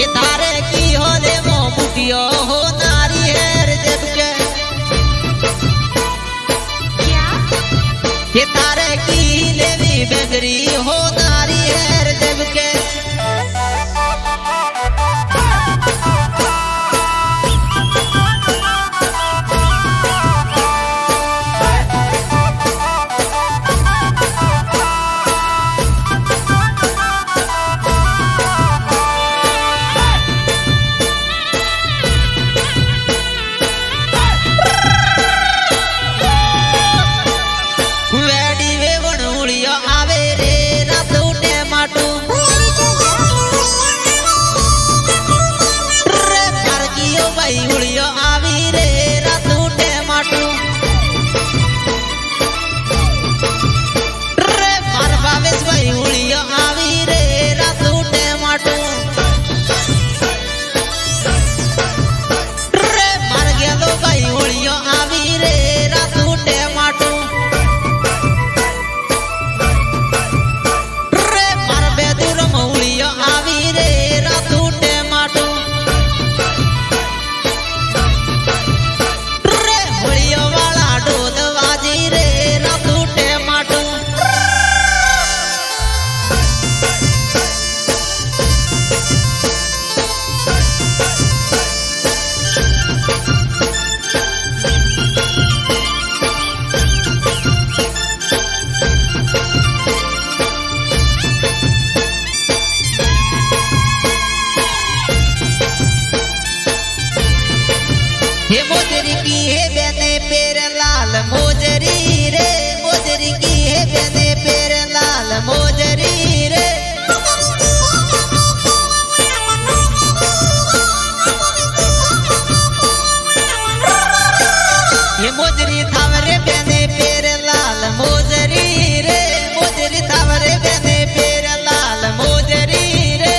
ये तारे की हो दे मो बुटियो हो नारी है रे जब के क्या ये तारे की लेवी बेगरी हो नारी है रे जब के मोजरी की है बने पेर लाल मोजरी रे मोजरी की है बने पेर लाल मोजरी रे ये मोजरी थावरे बने पेर लाल मोजरी रे मोजरी थावरे बने पेर लाल मोजरी रे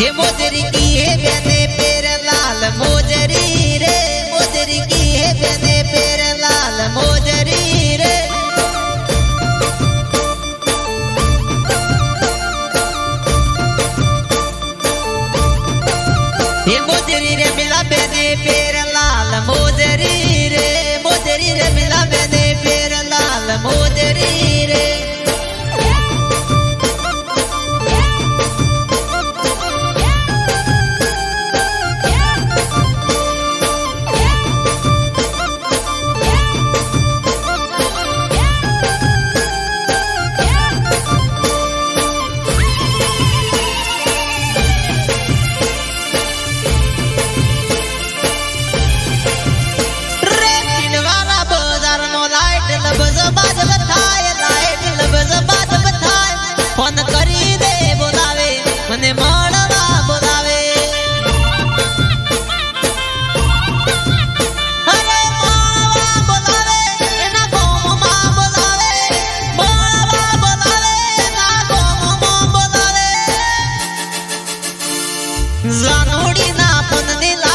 ये मोजरी की है बने पेर लाल मोजरी रे मोजरी की है बने पेर लाल मोजरी रे ये मोजरी रे मिला बने पेर लाल मोजरी रे मोजरी रे मिला बने पेर लाल मोजरी रे फोन करी दे बोलावे मने माणवा बोलावे अरे माणवा बोलावे एना गोम मां बोलावे माणवा बोलावे ना गोम मां बोलावे जानोड़ी ना फोन दिला